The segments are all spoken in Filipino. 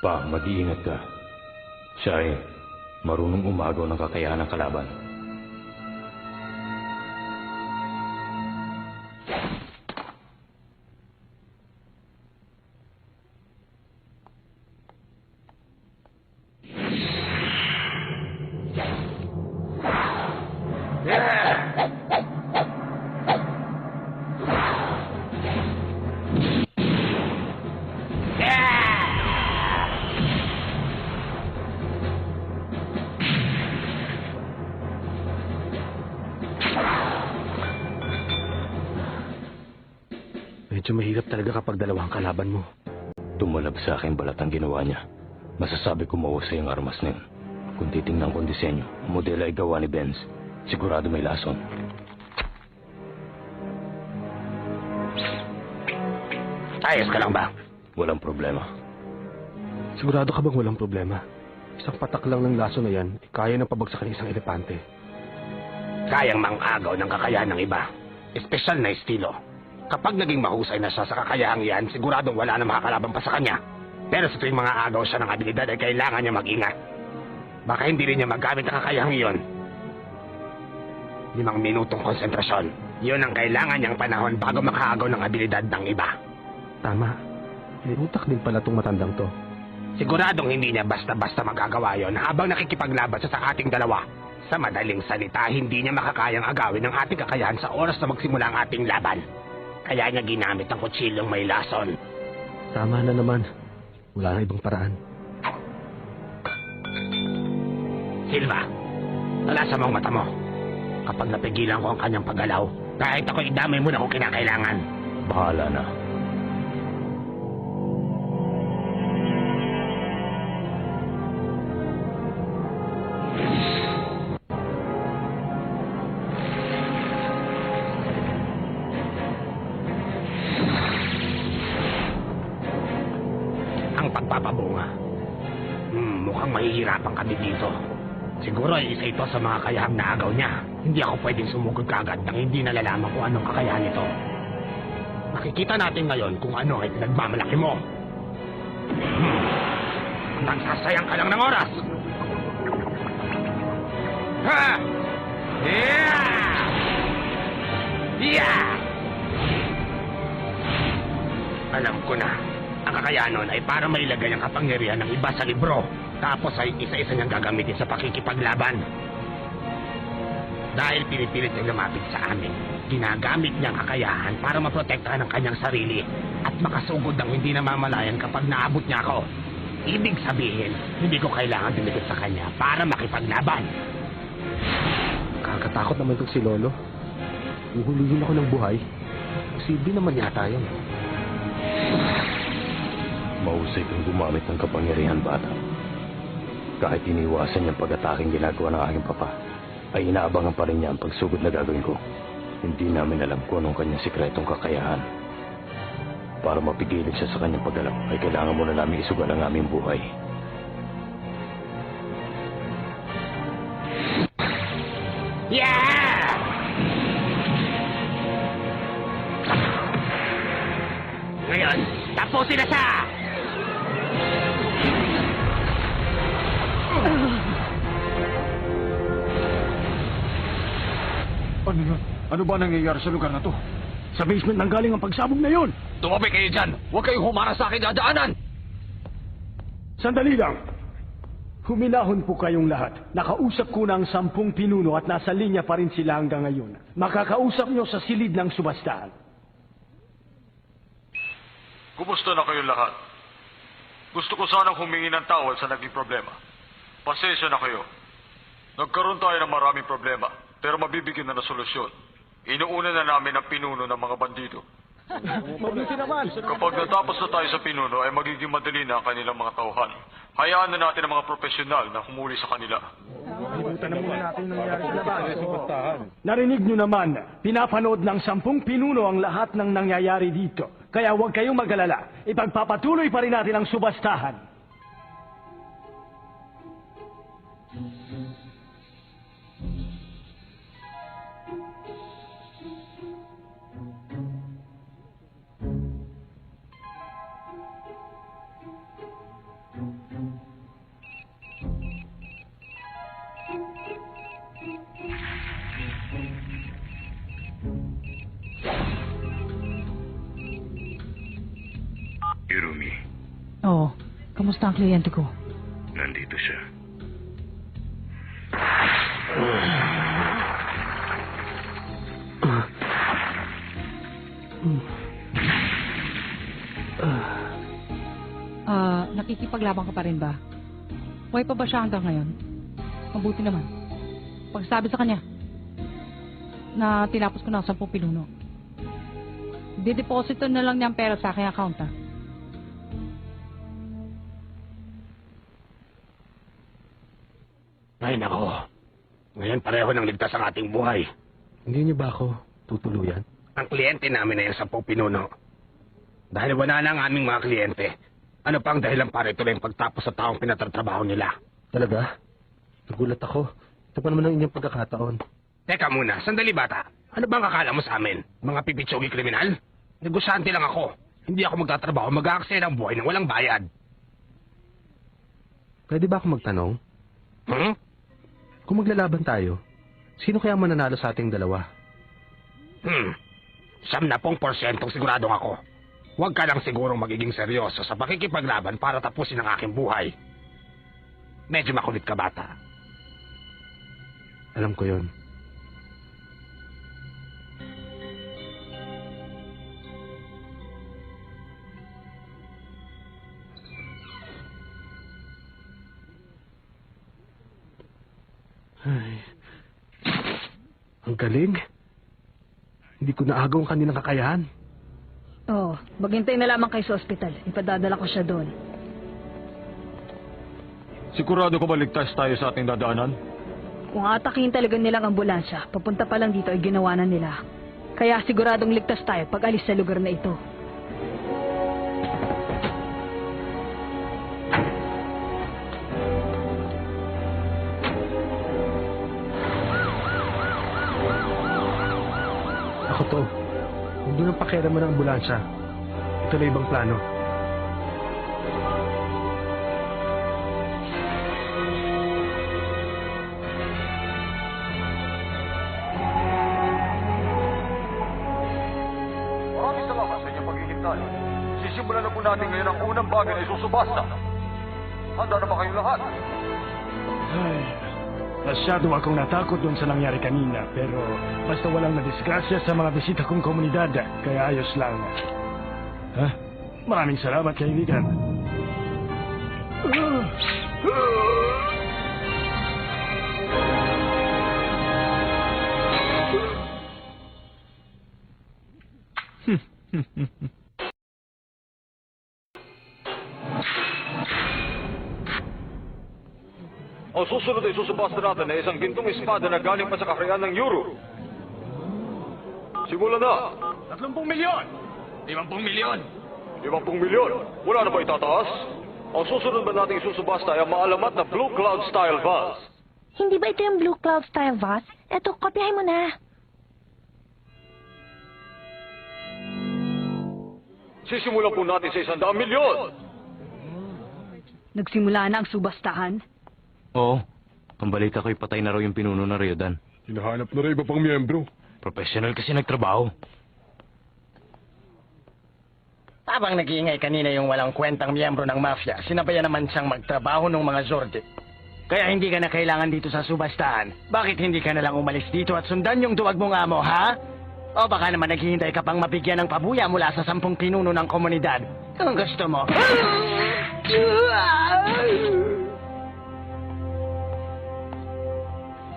Pa, mag-iingat ka. Siya ay marunong umagaw ng kakayahan ng kalaban. Medyo mahirap talaga kapag dalawang kalaban mo. Tumalab sa akin balat ang ginawa niya. Masasabi ko mahusay ang armas na yun. Kung titingnan kong disenyo, ang modelo ay gawa ni Benz. Sigurado may lason. Ayos ka lang ba? Walang problema. Sigurado ka bang walang problema? Isang patak lang ng laso na yan, kaya ng pabagsakan ng isang elepante. Kayang mang-agaw ng kakayahan ng iba. Espesyal na estilo. Kapag naging mahusay na siya sa kakayahang yan, siguradong wala na makakalaban pa sa kanya. Pero sa tuwing mga agaw siya ng abilidad ay kailangan niya mag-ingat. Baka hindi rin niya magamit ang kakayahang iyon. 5 minutong konsentrasyon. Yun ang kailangan niyang panahon bago makaagaw ng abilidad ng iba. Tama. May utak din pala itong matandang to. Siguradong hindi niya basta-basta magagawa yon habang nakikipaglaban siya sa ating dalawa. Sa madaling salita, hindi niya makakayang agawin ang ating kakayahan sa oras na magsimula ang ating laban. Kaya niya ginamit ang kutsilyong may lason. Tama na naman. Wala na ibang paraan. Silva, nalasa mo ang mata mo. Kapag napigilan ko ang kanyang paggalaw, kahit ako idamay mo na kung kinakailangan. Bahala na. Pagpapabunga. Mukhang mahihirapan kami dito. Siguro ay isa ito sa mga kayahang naagaw niya. Hindi ako pwedeng sumugod kaagad nang hindi nalalaman kung anong kakayahan nito. Makikita natin ngayon kung ano ay pinagmamalaki mo. Nagsasayang ka lang ng oras. Ha! Yeah! Yeah! Alam ko na. Ang kakayahan nun ay para mailagay ang kapangyarihan ng iba sa libro. Tapos ay isa-isa niyang gagamitin sa pakikipaglaban. Dahil pinipilit niyang lumapit sa amin, ginagamit niya ang kakayahan para maprotektahan ang kanyang sarili at makasugod ng hindi namamalayan kapag naabot niya ako. Ibig sabihin, hindi ko kailangan dumikit sa kanya para makipaglaban. Kakatakot naman itong si Lolo. Uhulihin ako ng buhay. Posible naman yata yun. Mahusay kang gumamit ng kapangyarihan, bata. Kahit iniwasan niyang pag-ataking ginagawa ng aking papa, ay inaabangan pa rin niya ang pagsugod na gagawin ko. Hindi namin alam kung anong kanyang sikretong kakayahan. Para mapigilin siya sa kanyang paggalap, ay kailangan muna namin isugal ang aming buhay. Yeah! Ngayon, tapusin na siya! Ano yun? Ano ba nangyayari sa lugar na to? Sa basement nang galing ang pagsabog na yon. Tumabi kayo dyan! Huwag kayong humara sa akin dadaanan! Sandali lang. Huminahon po kayong lahat. Nakausap ko ng 10 pinuno at nasa linya pa rin sila hanggang ngayon. Makakausap nyo sa silid ng subastahan. Kumusta na kayong lahat? Gusto ko sanang humingi ng tawad sa naging problema. Pasensya na kayo. Nagkaroon tayo ng maraming problema, pero mabibigyan na ng solusyon. Inuuna na namin ang pinuno ng mga bandido. Mabuti naman. Kapag natapos na tayo sa pinuno, ay magiging madali na ang kanilang mga tauhan. Hayaan na natin ang mga profesional na humuli sa kanila. Narinig nyo naman, pinapanood ng 10 pinuno ang lahat ng nangyayari dito. Kaya huwag kayong mag-alala. Ipagpapatuloy pa rin natin ang subastahan. Oo. Kamusta ang kliyente ko? Nandito siya. Nakikipaglaban ka pa rin ba? Buhay pa ba siya hanggang ngayon? Mabuti naman. Pagsabi sa kanya na tinapos ko na ang 10 pinuno. Dideposito na lang niya ang pera sa aking account, ha? Ay, nako. Ngayon pareho nang ligtas ang ating buhay. Hindi niyo ba ako tutuluyan? Ang kliyente namin na yung 10 pinuno. Dahil wala na ang aming mga kliyente, ano pa ang dahilan para ituloy ang pagtapos sa taong pinatratrabaho nila? Talaga? Nagulat ako. Ito pa naman ang inyong pagkakataon. Teka muna, sandali bata. Ano bang akala mo sa amin? Mga pipitsogi kriminal? Negosyante lang ako. Hindi ako magtatrabaho, mag-aaksaya ng buhay nang walang bayad. Pwede ba ako magtanong? Hmm? Kung maglalaban tayo, sino kaya mananalo sa ating dalawa? 70% siguradong ako. Huwag ka lang sigurong magiging seryoso sa pakikipaglaban para tapusin ang aking buhay. Medyo makulit ka, bata. Alam ko yon. Ay. Ang galing. Hindi ko naagaw ang kanilang kakayahan. Oo, maghintay na lamang kayo sa ospital. Ipadadala ko siya doon. Sigurado ko ba ligtas tayo sa ating dadaanan? Kung atakihin talaga nilang ambulansya, papunta pa lang dito ay ginawa na nila. Kaya siguradong ligtas tayo pag alis sa lugar na ito. Ako to. Hindi nang pakialaman ng ambulansya. Ito na ibang plano. Maraming salamat sa inyong paghihintay. Sisimulan na po natin ngayon ang unang bagay na isusubasta. Handa na ba kayong lahat? Ay, masyado akong natakot doon sa nangyari kanina, pero basta walang nadisgrasya sa mga bisita kong komunidad, kaya ayos lang. Ha? Maraming salamat, kaibigan. Ang susunod ay susubasta natin na isang gintong espada na galing pa sa kaharian ng Euro. Simulan na! 30 milyon! 50 milyon! 50 milyon! Wala na ba itataas? Ang susunod ba nating isusubasta ay ang maalamat na Blue Cloud Style Vase. Hindi ba ito yung Blue Cloud Style vase? Eto, kopyahin mo na. Sisimulan po natin sa 100 milyon! Nagsimula na ang subastahan. Oo. Ang balita ko'y patay na raw yung pinuno na Ryodan. Hinahanap na rin iba pang miyembro. Professional kasi nagtrabaho. Habang nag-iingay kanina yung walang kwentang miyembro ng mafia, sinabayan naman siyang magtrabaho ng mga Zordi. Kaya hindi ka na kailangan dito sa subastahan. Bakit hindi ka na lang umalis dito at sundan yung duwag mong amo, ha? O baka naman naghihintay ka pang mabigyan ng pabuya mula sa 10 pinuno ng komunidad. Kung gusto mo.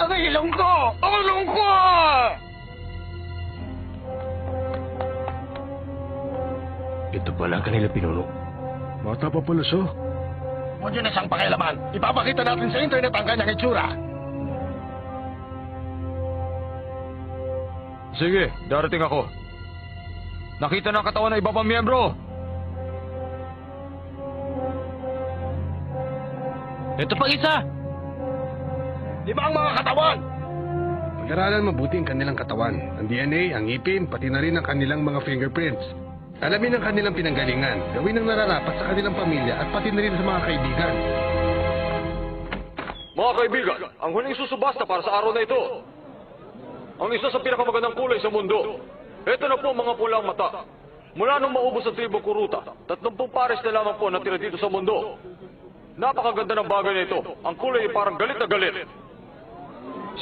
Ang ilong ko! Ang ilong ko! Ito pala ang kanila pinuno. Bata pa pala siya. Huwag yun na siyang pakialaman. Ipapakita natin sa internet ang kanyang itsura. Sige, darating ako. Nakita na ang katawan ng iba pang miyembro. Ito pang isa! Di ba ang mga katawan? Pag-aralan mabuti ang kanilang katawan, ang DNA, ang ngipin, pati na rin ang kanilang mga fingerprints. Alamin ang kanilang pinanggalingan, gawin ang nararapat sa kanilang pamilya at pati na rin sa mga kaibigan. Mga kaibigan, ang huling susubasta para sa araw na ito. Ang isa sa pinakamagandang kulay sa mundo. Ito na po ang mga pulang mata. Mula nung maubos ang tribo Kuruta, 30 pares na lamang po natira dito sa mundo. Napakaganda ng bagay na ito. Ang kulay ay parang galit na galit.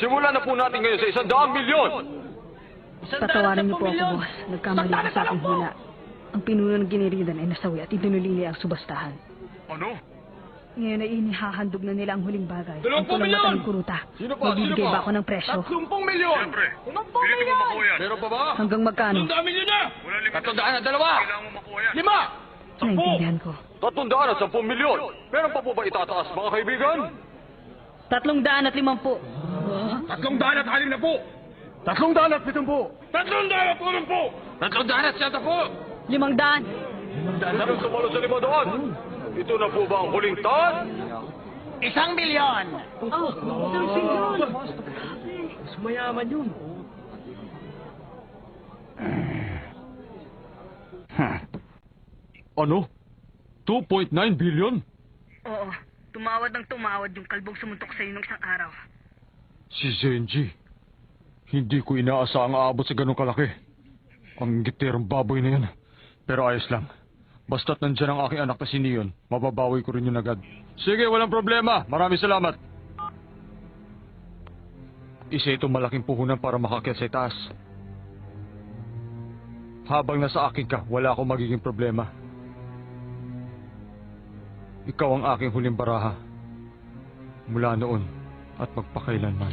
Simulan na po natin ngayon sa 100 milyon. Patawarin niyo po ako, boss. Nagkamali ako sa aking hula. Ang pinuno ng giniridan ay nasawi at itinuli niya ang subastahan. Ano? Ngayon ay inihahandog na nila ang huling bagay. 20 Ang tulang milyon! mata ng kuruta. Sino pa? Magbibigay ba ako ng presyo? 30 milyon! Siyempre. 30 milyon! Mo makuha yan. Meron pa ba? Hanggang magkano? 100 milyon na! Wala limit. 300 na dalawa! Kailangan mo makuha yan. 5! Naintindihan ko. 300 at 10 milyon. Meron pa po ba itataas, mga kaibigan? 350. 300 at 6 na po. 300 at 70! 300 at 8 po. 300 at 7 po. 500. Meron sumalo sa 500. Ito na po ba ang huling taon? 1 milyon! Ano? 2.9 billion? Oo. Tumawad ng tumawad yung kalbong sumuntok sa nung isang araw. Si Zenji. Hindi ko inaasahang aabot sa ganong kalaki. Ang giterong baboy na yan. Pero ayos lang. Basta't nandyan ang aking anak na si Neon, mababawi ko rin yun agad. Sige, walang problema. Maraming salamat. Isa itong malaking puhunan para makakyat sa itaas. Habang nasa akin ka, wala akong magiging problema. Ikaw ang aking huling baraha. Mula noon at magpakailanman.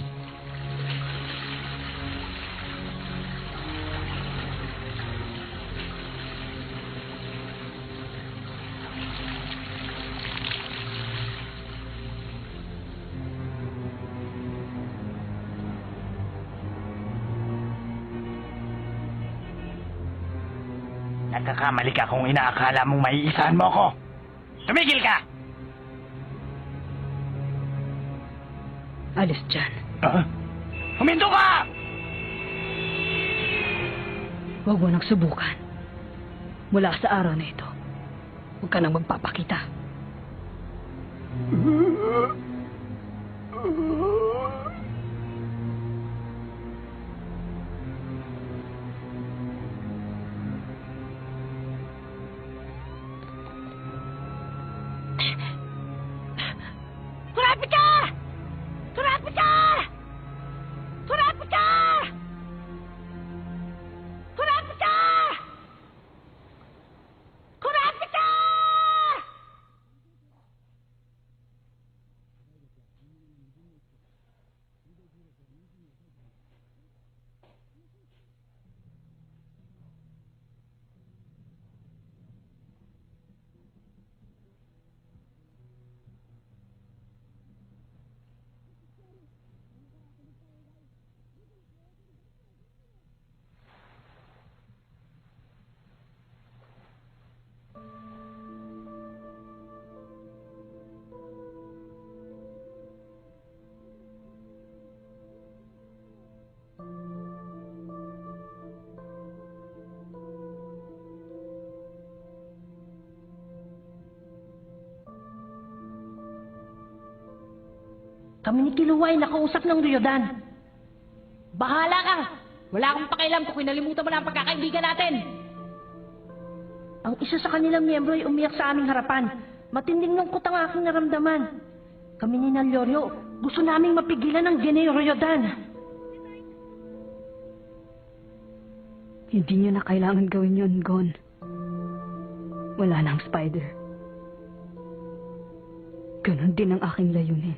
Nagkakamali ka kung inaakala mong maiisahan mo ako. Tumigil ka! Alis dyan. Huminto ka! Huwag mo nang subukan. Mula sa araw na ito, huwag ka nang magpapakita. Kurapika! Kurapika! Kurapika! Kurapika! Kurapika! Kami ni Kiluwa ay nakausap ng Ryodan. Bahala ka! Wala akong pakialam kung kinalimutan mo na ang pagkakaibigan natin. Ang isa sa kanilang miyembro ay umiyak sa aming harapan. Matinding lungkot ang aking naramdaman. Kami ni Nalyoryo, gusto naming mapigilan ang Geneo Ryodan. Hindi niyo na kailangan gawin yun, Gon. Wala nang spider. Ganon din ang aking layunin.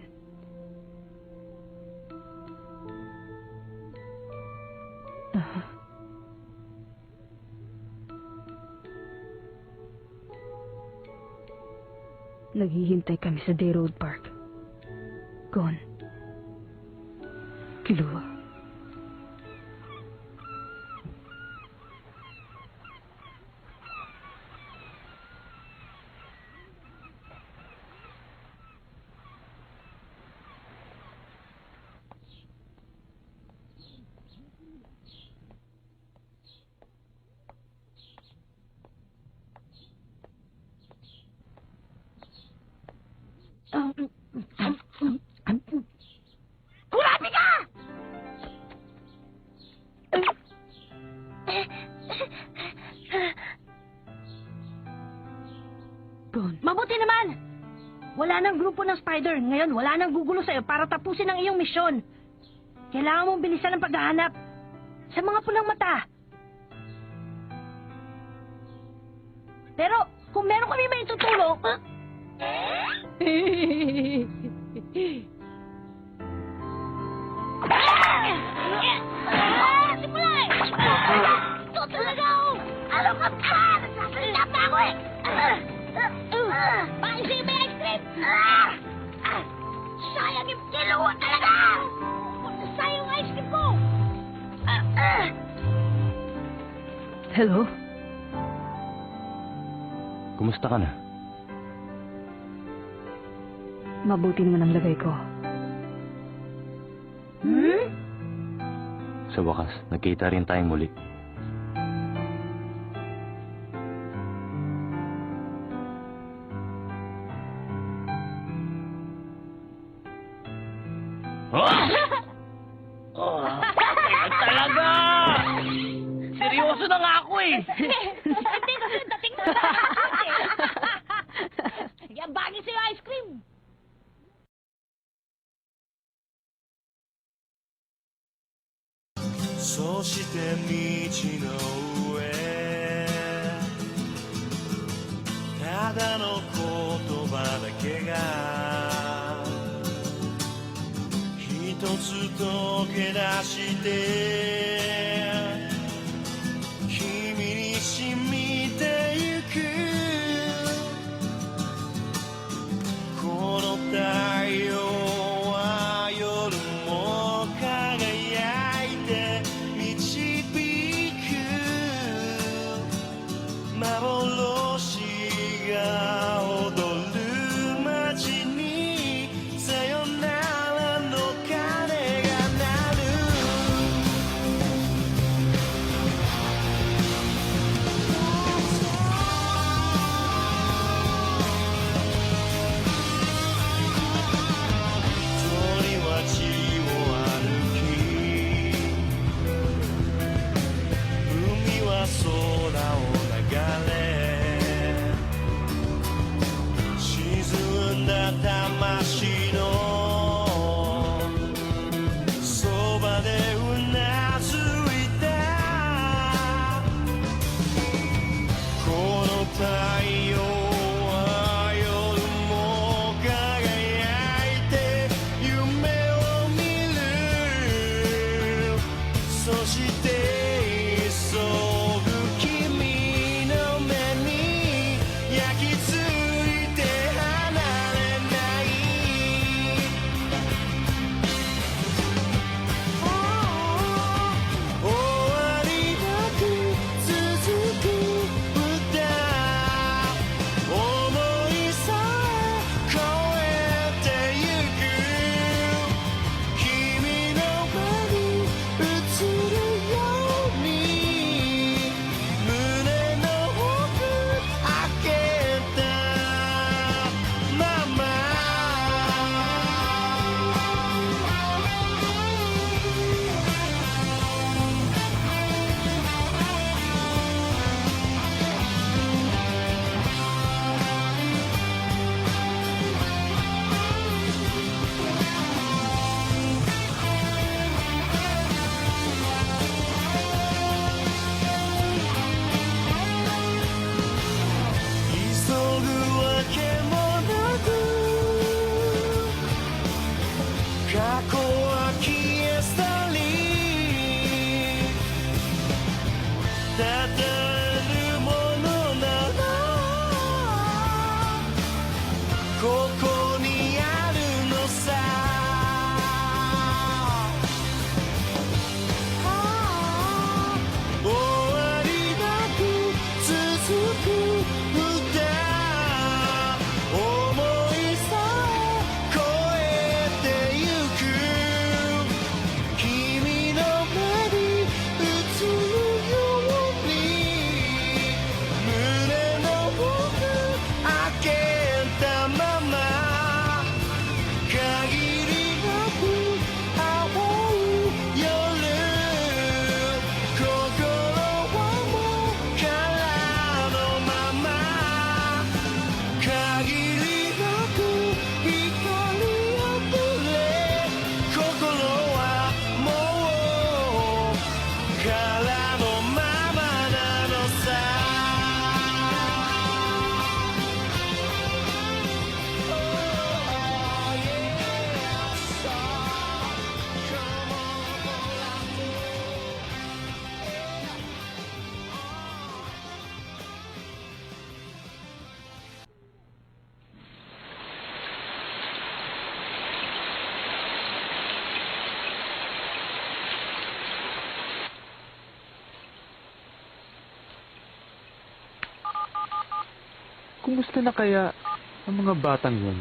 Naghihintay kami sa Day Road Park. Gon. Kiluwa. Kurapika! Mabuti naman! Wala nang grupo ng Spider. Ngayon, wala nang gugulo sa'yo para tapusin ang iyong misyon. Kailangan mong bilisan ang paghahanap sa mga pulang mata. Pero, kung meron kami may tutulong... Simula eh! Ito talaga ako! Alam ka pa! Nagsasalita pa ako eh! Paisi may ice cream! Sayang yung kiluwa talaga! Sayang yung ice cream ko! Hello? Kumusta ka na? Mabuti naman ang lagay ko. Sa wakas, nagkita rin tayong muli. Talaga! Seryoso na nga ako eh! Hindi kasi dating na Yan bagay sa'yo ice cream!「そして道の上」「ただの言葉だけが」「一つ溶け出して」「君に染みてゆく」「この太陽は夜も輝いて」導く幻が踊る街にさよならの鐘が鳴る鳥は地を歩き海は空を流れ沈んだ魂のそばでうなずいたこの太陽は夜も輝いて夢を見るそして急ぐ君の目に焼き付いて離れない終わりなく続く歌想いさえ超えてゆく君の目に映るように胸の奥開けたまま急ぐわけもなく過去は消え去りたたるものならここにあるのさ終わりなく続く歌想いさえ超えてゆく君の目に映るように胸の奥開けたまま kumusta na kaya ang mga batang yun?